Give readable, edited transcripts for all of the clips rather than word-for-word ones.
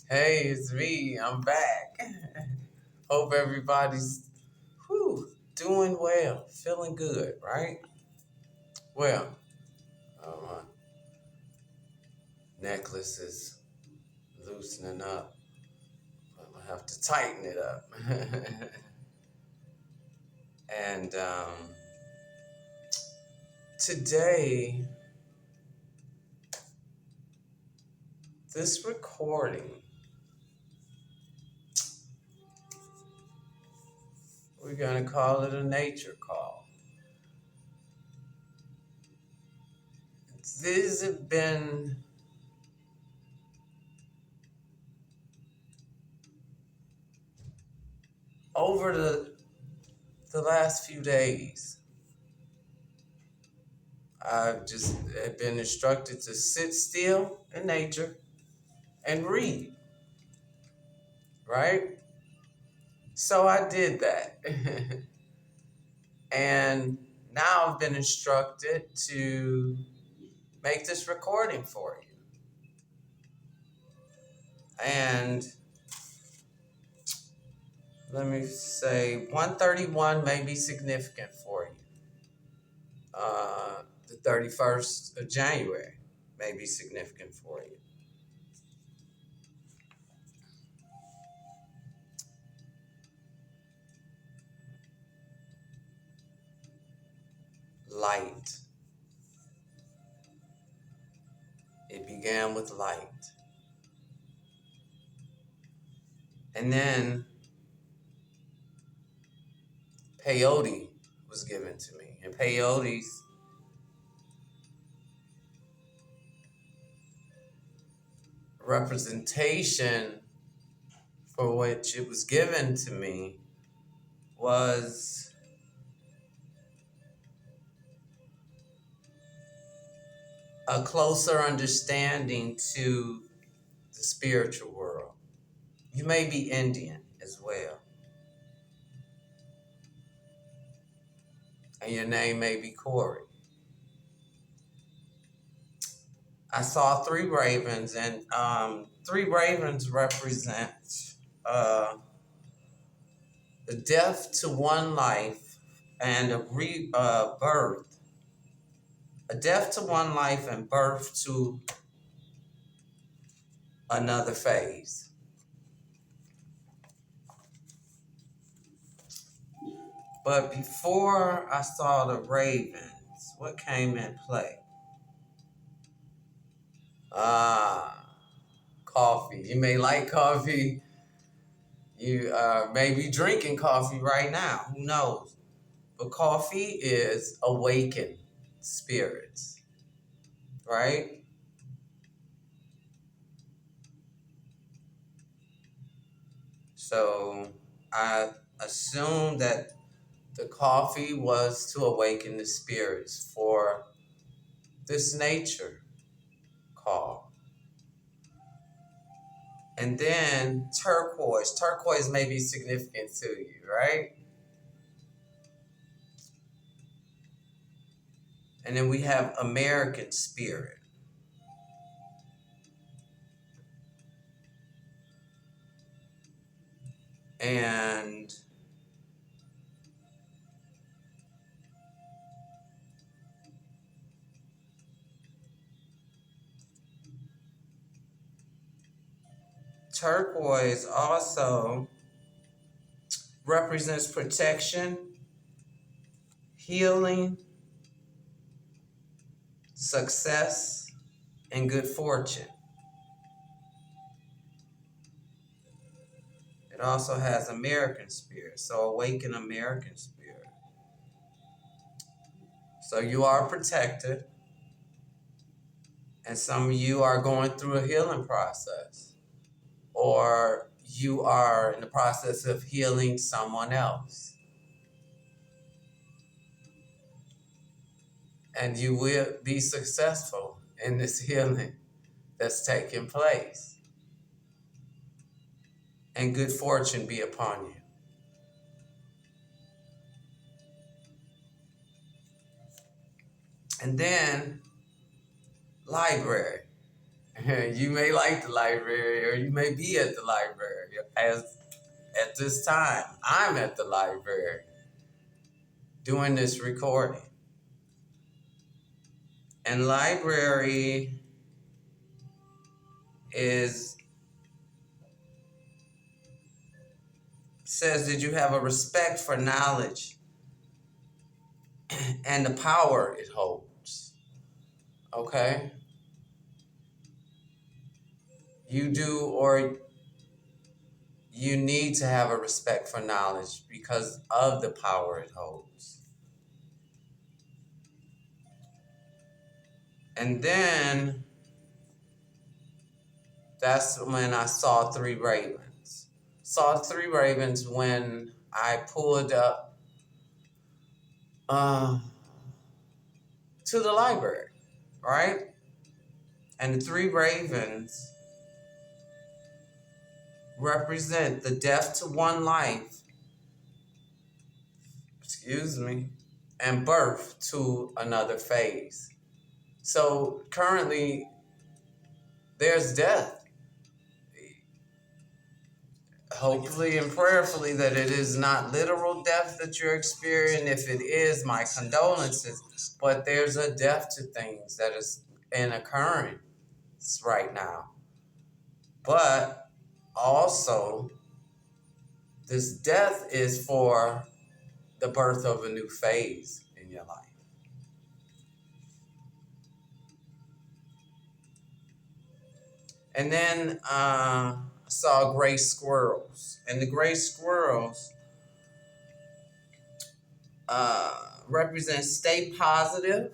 Hey, it's me. I'm back. Hope everybody's doing well, feeling good, right? Well, my necklace is loosening up. I'm gonna have to tighten it up. and today, this recording, we're gonna call it a nature call. These have been over the last few days. I've just been instructed to sit still in nature and read, right? So I did that. And now I've been instructed to make this recording for you. And let me say 131 may be significant for you. The 31st of January may be significant for you. Light. It began with light. And then peyote was given to me. And peyote's representation for which it was given to me was a closer understanding to the spiritual world. You may be Indian as well. And your name may be Corey. I saw three ravens, and three ravens represent the death to one life and a rebirth. A death to one life and birth to another phase. But before I saw the ravens, what came in play? Coffee. You may like coffee. You may be drinking coffee right now. Who knows? But coffee is awakened spirits, right? So I assume that the coffee was to awaken the spirits for this nature call. And then turquoise. Turquoise may be significant to you, right? And then we have American spirit. And turquoise also represents protection, healing, success, and good fortune. It also has American spirit, so awaken American spirit. So you are protected, and some of you are going through a healing process, or you are in the process of healing someone else. And you will be successful in this healing that's taking place. And good fortune be upon you. And then library. You may like the library, or you may be at the library. As at this time, I'm at the library doing this recording. And library says that you have a respect for knowledge and the power it holds. Okay? You do, or you need to have a respect for knowledge because of the power it holds. And then that's when I saw three ravens. Saw three ravens when I pulled up to the library, right? And the three ravens represent the death to one life, and birth to another phase. So currently, there's death. Hopefully and prayerfully that it is not literal death that you're experiencing. If it is, my condolences. But there's a death to things that is in occurrence right now. But also, this death is for the birth of a new phase in your life. And then I saw gray squirrels. And the gray squirrels represent stay positive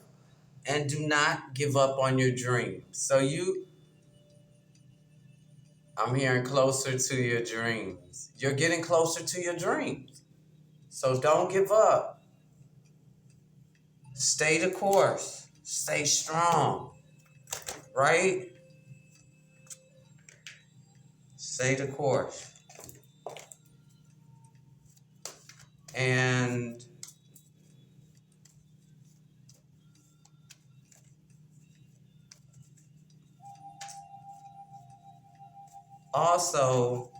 and do not give up on your dreams. So I'm hearing closer to your dreams. You're getting closer to your dreams. So don't give up. Stay the course. Stay strong. Right? Stay the course. And also,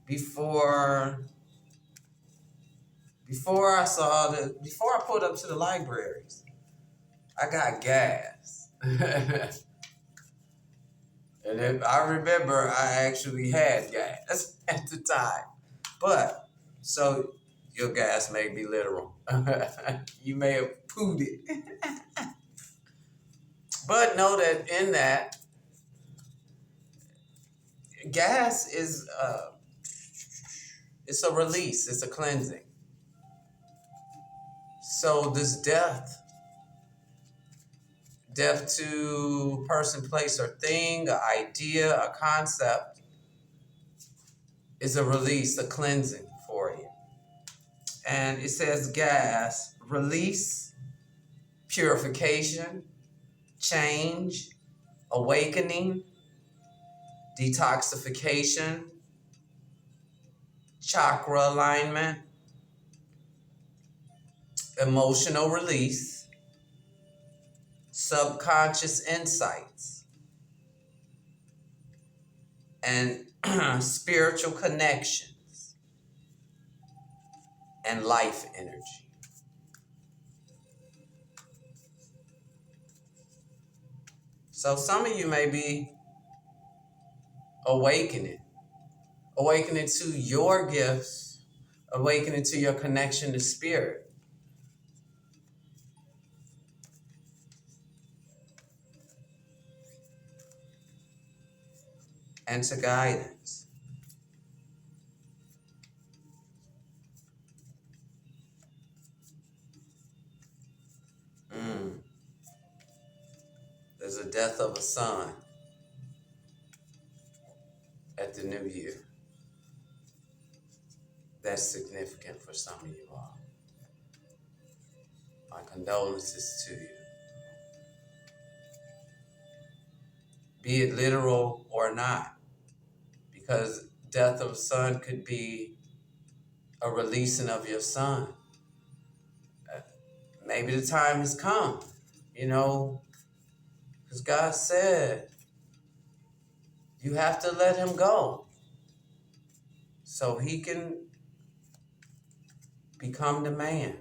before I pulled up to the libraries, I got gas. And if I remember, I actually had gas at the time. But, so your gas may be literal. You may have pooed it. But know that in that, gas is, it's a release, it's a cleansing. So this death to person, place, or thing, an idea, a concept, is a release, a cleansing for you. And it says gas, release, purification, change, awakening, detoxification, chakra alignment, emotional release, subconscious insights, and spiritual connections, and life energy. So some of you may be awakening to your gifts, awakening to your connection to spirit. And to guidance. There's a death of a son at the new year. That's significant for some of you all. My condolences to you. Be it literal or not, because death of a son could be a releasing of your son. Maybe the time has come, Because God said you have to let him go so he can become the man.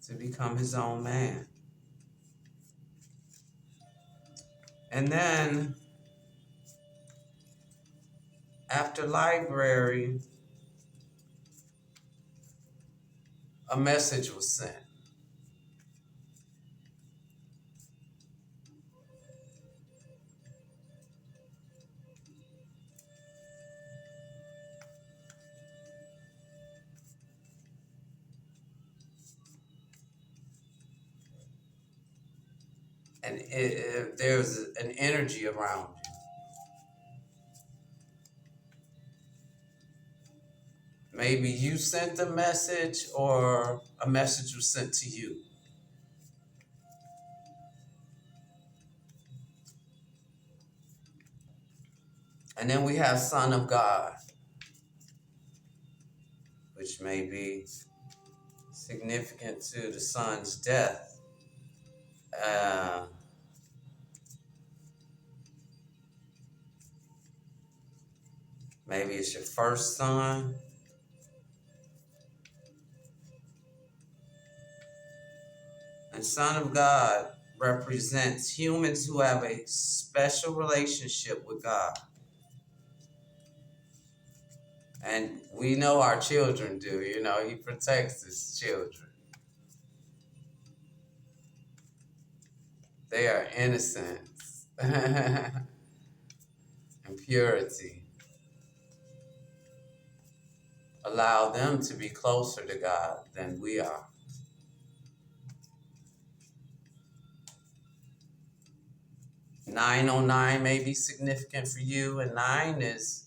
To become his own man. And then after library, a message was sent. And there's an energy around you. Maybe you sent the message or a message was sent to you. And then we have Son of God, which may be significant to the son's death. Uh, Maybe it's your first son. And Son of God represents humans who have a special relationship with God. And we know our children do, he protects his children. They are innocence and purity. Allow them to be closer to God than we are. "909" may be significant for you, and 9 is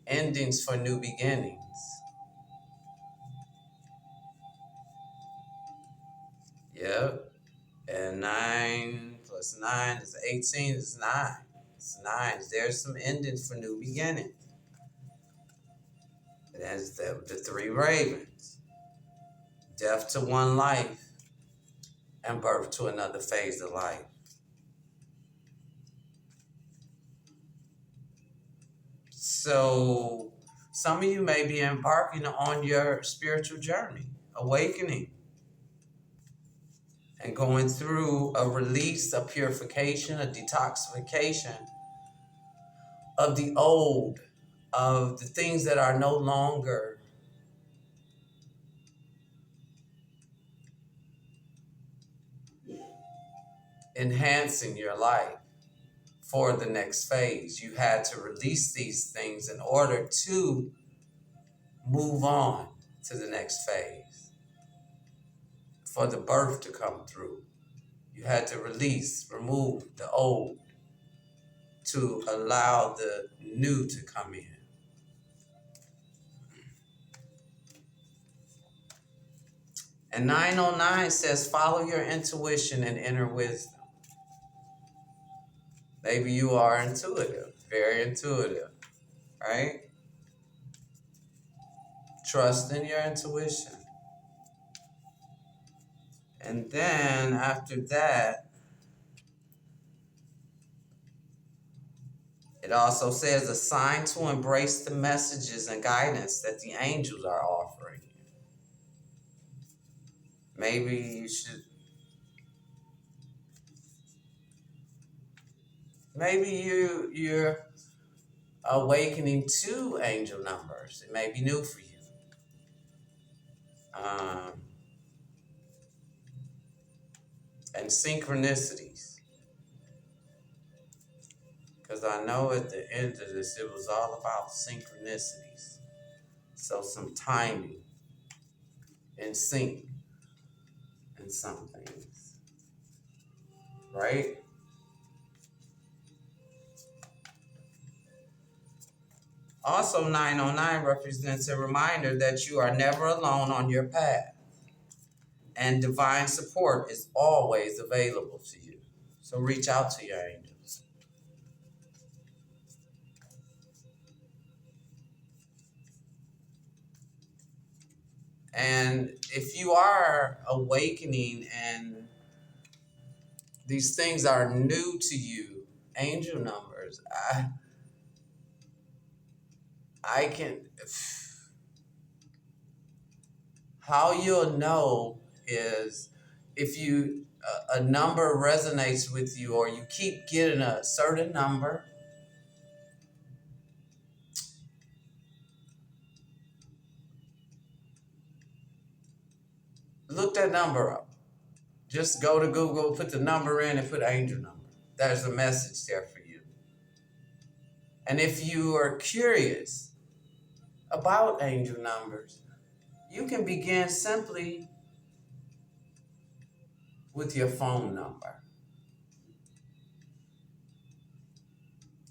endings for new beginnings. Yep. And 9 plus 9 is 18, is 9. It's 9. There's some endings for new beginnings. That's the 3 ravens. Death to one life and birth to another phase of life. So some of you may be embarking on your spiritual journey, awakening, and going through a release, a purification, a detoxification of the old, of the things that are no longer enhancing your life for the next phase. You had to release these things in order to move on to the next phase, for the birth to come through. You had to release, remove the old to allow the new to come in. And 909 says, follow your intuition and inner wisdom. Maybe you are intuitive, very intuitive, right? Trust in your intuition. And then after that, it also says a sign to embrace the messages and guidance that the angels are offering you. Maybe you should, you're awakening to angel numbers. It may be new for you. And synchronicities. Because I know at the end of this, it was all about synchronicities. So some timing and sync in some things, right? Also, 909 represents a reminder that you are never alone on your path, and divine support is always available to you. So reach out to your angels. And if you are awakening and these things are new to you, angel numbers, I can, how you'll know is if you, a number resonates with you or you keep getting a certain number, look that number up. Just go to Google, put the number in and put angel number. There's a message there for you. And if you are curious about angel numbers, you can begin simply with your phone number.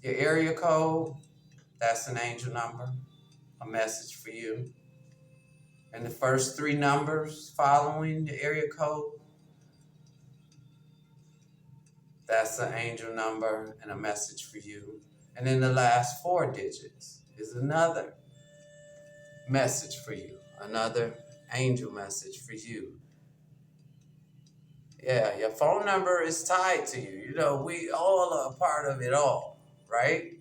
Your area code, that's an angel number, a message for you. And the first three numbers following the area code, that's an angel number and a message for you. And then the last four digits is another message for you, another angel message for you. Yeah, your phone number is tied to you. You know, we all are a part of it all, right?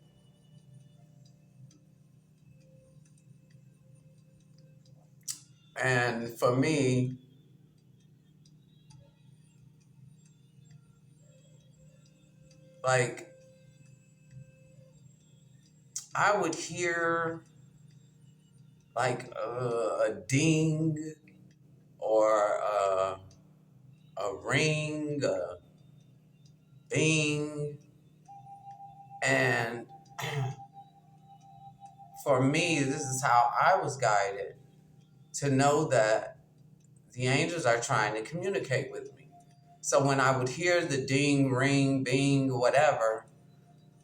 And for me, like, I would hear like a ding or a ring, a bing. And for me, this is how I was guided to know that the angels are trying to communicate with me. So when I would hear the ding, ring, bing, whatever,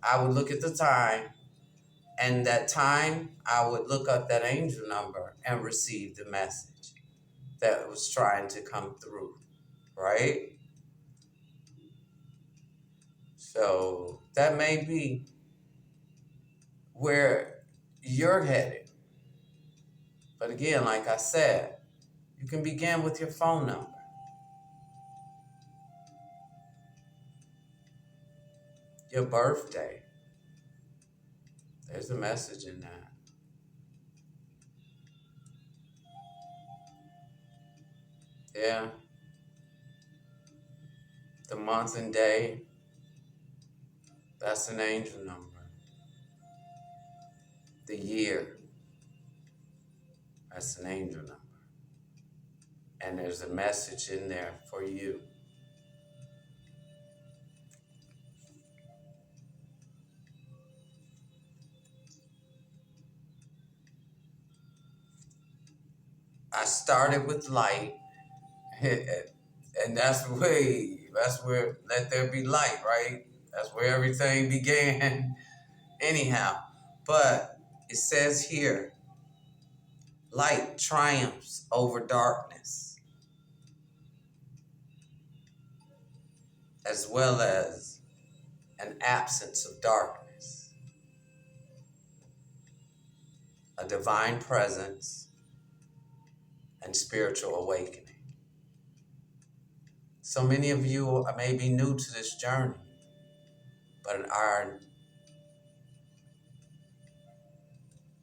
I would look at the time, and that time I would look up that angel number and receive the message that was trying to come through, right? So that may be where you're headed. But again, like I said, you can begin with your phone number. Your birthday. There's a message in that. Yeah. The month and day. That's an angel number. The year. That's an angel number. And there's a message in there for you. I started with light, and that's where let there be light, right? That's where everything began, anyhow. But it says here, light triumphs over darkness, as well as an absence of darkness, a divine presence, and spiritual awakening. So many of you may be new to this journey, but are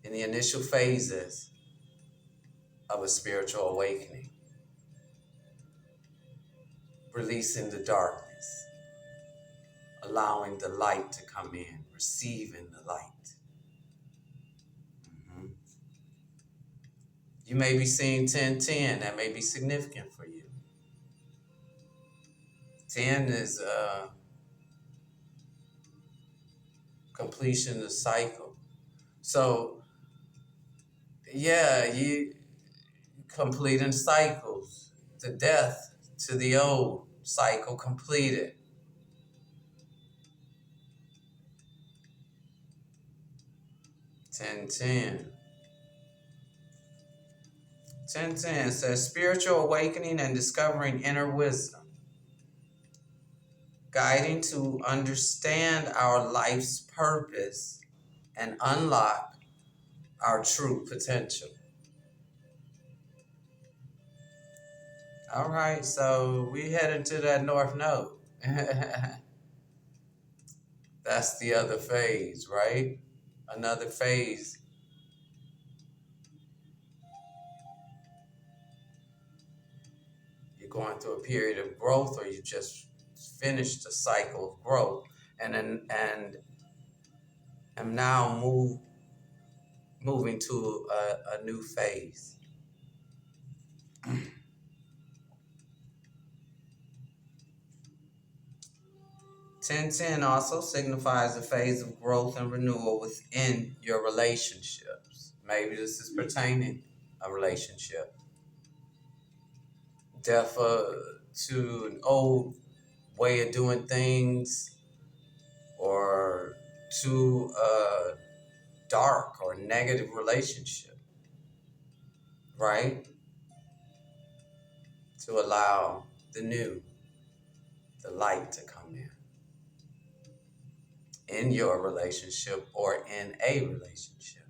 in the initial phases of a spiritual awakening, releasing the darkness, allowing the light to come in, receiving the light. You may be seeing 1010. That may be significant for you. 10 is completion of the cycle. So, yeah, you completing cycles, the death to the old cycle completed. 1010. 1010 says spiritual awakening and discovering inner wisdom, guiding to understand our life's purpose and unlock our true potential. All right, so we heading to that north node. That's the other phase, right? Another phase. You're going through a period of growth, or you just finished a cycle of growth, and am now moving to a new phase. 1010 also signifies a phase of growth and renewal within your relationships. Maybe this is pertaining a relationship. Death to an old way of doing things, or to a dark or negative relationship, right? To allow the new, the light to come in your relationship or in a relationship.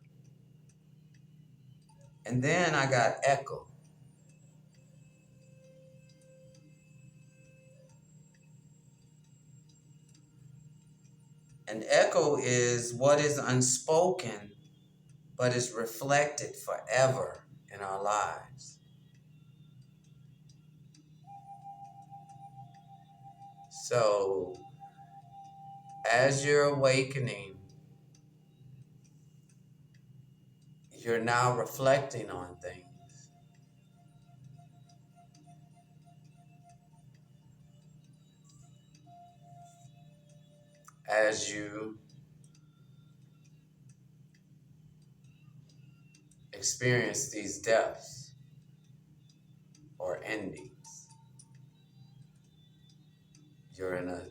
And then I got echo. And echo is what is unspoken but is reflected forever in our lives. So, as you're awakening, you're now reflecting on things. As you experience these deaths or endings, you're in a